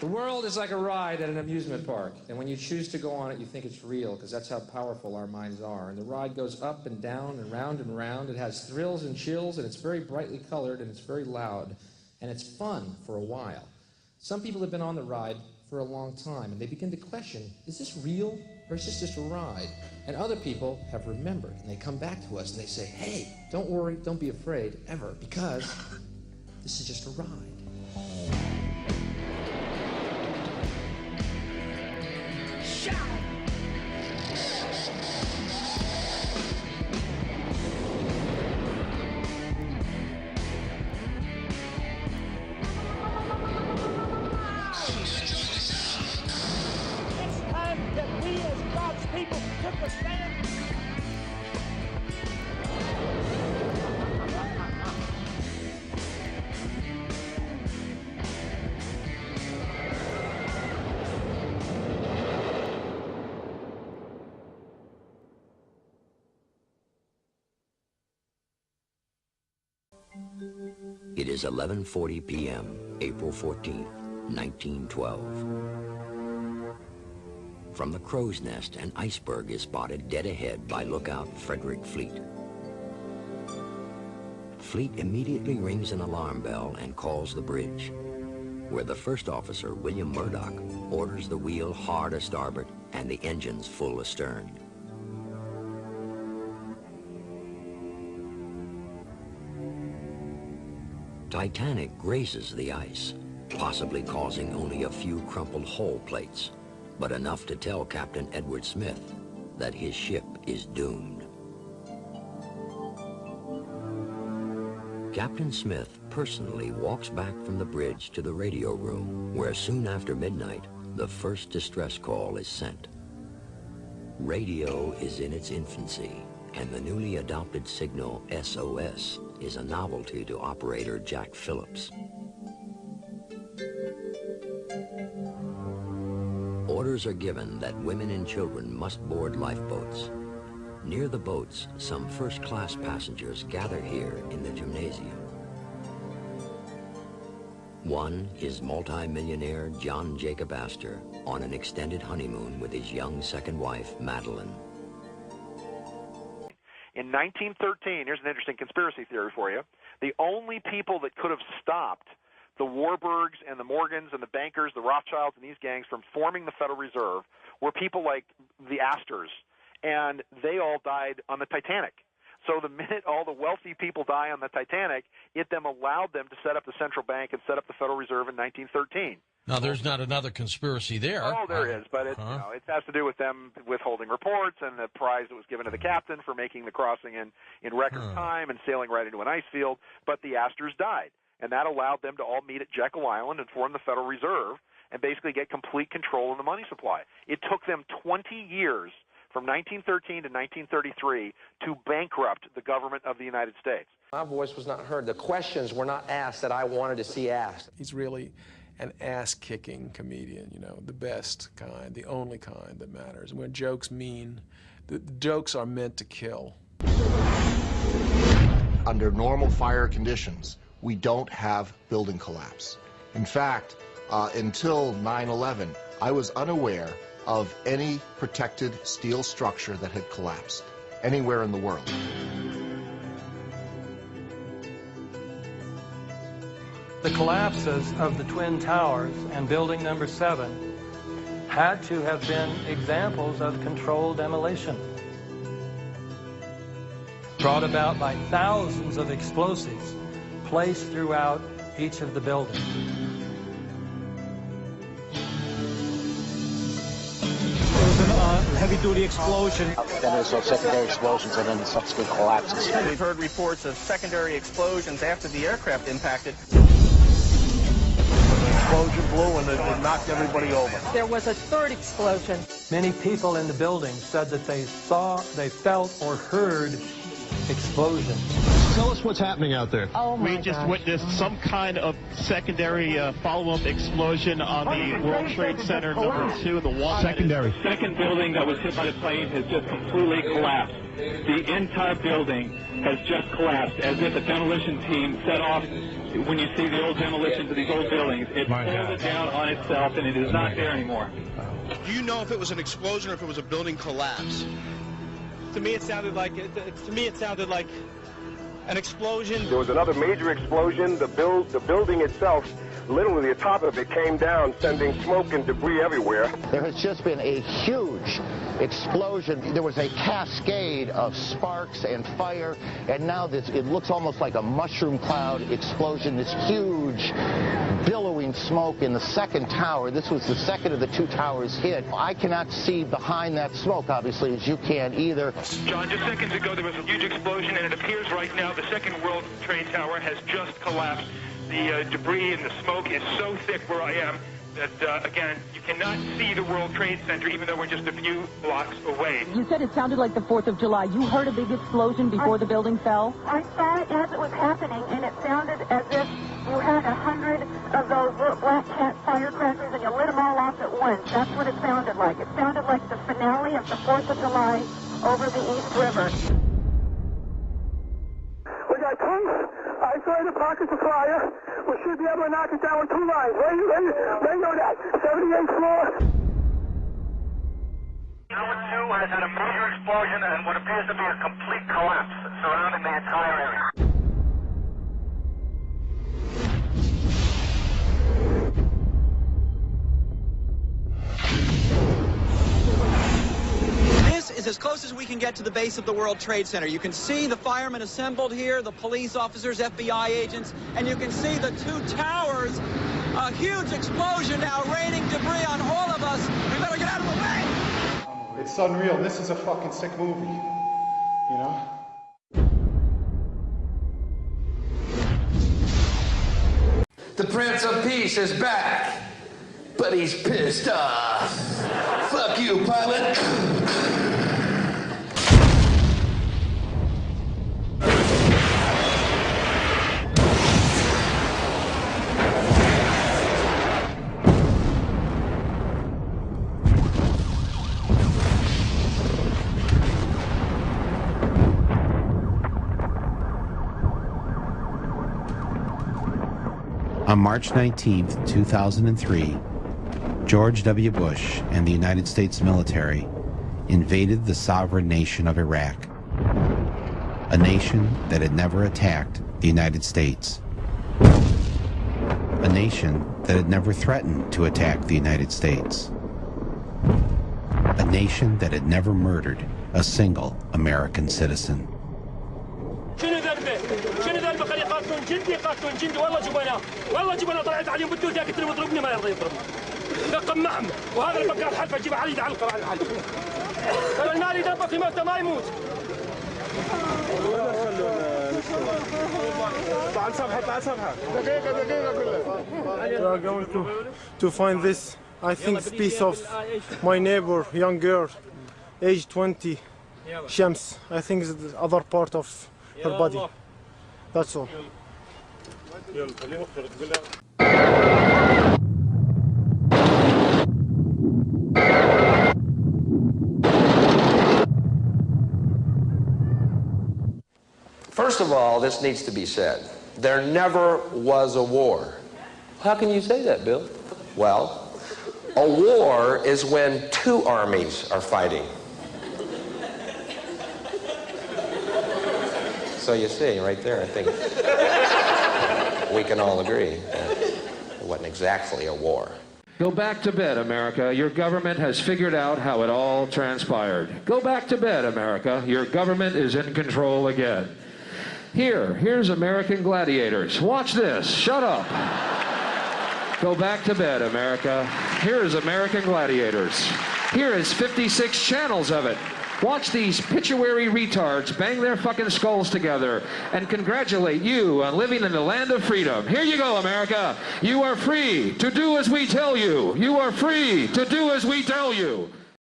The world is like a ride at an amusement park, and when you choose to go on it, you think it's real, because that's how powerful our minds are. And the ride goes up and down and round and round. It has thrills and chills, and it's very brightly colored, and it's very loud, and it's fun for a while. Some people have been on the ride for a long time, and they begin to question, is this real, or is this just a ride? And other people have remembered, and they come back to us, and they say, hey, don't worry, don't be afraid, ever, because this is just a ride. It is 11:40 p.m., April 14th, 1912. From the crow's nest, an iceberg is spotted dead ahead by lookout Frederick Fleet. Fleet immediately rings an alarm bell and calls the bridge, where the first officer, William Murdoch, orders the wheel hard a starboard and the engines full astern. Titanic grazes the ice, possibly causing only a few crumpled hull plates, but enough to tell Captain Edward Smith that his ship is doomed. Captain Smith personally walks back from the bridge to the radio room, where soon after midnight, the first distress call is sent. Radio is in its infancy, and the newly adopted signal SOS is a novelty to operator Jack Phillips. Orders are given that women and children must board lifeboats. Near the boats, some first-class passengers gather here in the gymnasium. One is multi-millionaire John Jacob Astor on an extended honeymoon with his young second wife, Madeline. In 1913, here's an interesting conspiracy theory for you, the only people that could have stopped the Warburgs and the Morgans and the bankers, the Rothschilds and these gangs from forming the Federal Reserve were people like the Astors, and they all died on the Titanic. So the minute all the wealthy people die on the Titanic, it then allowed them to set up the central bank and set up the Federal Reserve in 1913. Now, there's not another conspiracy there. Oh, there is, but it, it has to do with them withholding reports and the prize that was given to the captain for making the crossing in record time and sailing right into an ice field. But the Astors died, and that allowed them to all meet at Jekyll Island and form the Federal Reserve and basically get complete control of the money supply. It took them 20 years from 1913 to 1933 to bankrupt the government of the United States. My voice was not heard. The questions were not asked that I wanted to see asked. He's really an ass-kicking comedian, you know, the best kind, the only kind that matters. And when jokes mean, the jokes are meant to kill. Under normal fire conditions, we don't have building collapse. In fact, until 9/11, I was unaware of any protected steel structure that had collapsed anywhere in the world. The collapses of the Twin Towers and Building Number 7 had to have been examples of controlled demolition, brought about by thousands of explosives placed throughout each of the buildings. There was a heavy-duty explosion. Then there's secondary explosions and then subsequent collapses. We've heard reports of secondary explosions after the aircraft impacted. Explosion blew and it knocked everybody over. There was a third explosion. Many people in the building said that they saw, they felt, or heard explosions. Tell us what's happening out there. Oh my We just witnessed some kind of secondary follow-up explosion on the World Trade Center #2 in the Wall. Secondary. The second building that was hit by the plane has just completely collapsed. The entire building has just collapsed, as if a demolition team set off. When you see the old demolitions of these old buildings, it pulled it down on itself, and it is not there anymore. Do you know if it was an explosion or if it was a building collapse? To me, it sounded like an explosion. There was another major explosion. The building itself, literally the top of it came down, sending smoke and debris everywhere. There has just been a huge explosion. There was a cascade of sparks and fire, and now it looks almost like a mushroom cloud explosion, this huge billowing smoke in the second tower. This was the second of the two towers hit. I cannot see behind that smoke, obviously, as you can either. John, just seconds ago there was a huge explosion, and it appears right now the second World Trade Tower has just collapsed. The debris and the smoke is so thick where I am that, again, you cannot see the World Trade Center, even though we're just a few blocks away. You said it sounded like the 4th of July. You heard a big explosion before the building fell? I saw it as it was happening, and it sounded as if you had 100 of those little black cat firecrackers and you lit them all off at once. That's what it sounded like. It sounded like the finale of the 4th of July over the East River. We got tons isolated pockets of fire. We should be able to knock it down with 2 lines. Where you know that? 78th floor. Tower 2 has had a major explosion and what appears to be a complete collapse surrounding the entire area. This is as close as we can get to the base of the World Trade Center. You can see the firemen assembled here, the police officers, FBI agents, and you can see the 2 towers. A huge explosion now, raining debris on all of us. We better get out of the way. It's unreal. This is a fucking sick movie, you know? The Prince of Peace is back, but he's pissed off. Fuck you, pilot. On March 19, 2003, George W. Bush and the United States military invaded the sovereign nation of Iraq, a nation that had never attacked the United States, a nation that had never threatened to attack the United States, a nation that had never murdered a single American citizen. جندي قاتلون جندي والله جبنا طلعت عليهم بالدود قلت له اضربني ما يرضى يضربني نقم معهم وهذا البقال حلفه اجيب علي يعلقه على الحلف انا المال يدبر في موته ما يموت تعال صفحه دقيقه كلها. We are going to find this, I think, piece of my neighbor, young girl, age 20, Shams. I think it's the other part of her body. That's all. First of all, this needs to be said. There never was a war. How can you say that, Bill? Well, a war is when 2 armies are fighting. So you see, right there, I think we can all agree that it wasn't exactly a war. Go back to bed, America. Your government has figured out how it all transpired. Go back to bed, America. Your government is in control again. Here's American Gladiators. Watch this. Shut up. Go back to bed, America. Here's American Gladiators. Here is 56 channels of it. Watch these pituitary retards bang their fucking skulls together and congratulate you on living in the land of freedom. Here you go, America. You are free to do as we tell you. You are free to do as we tell you.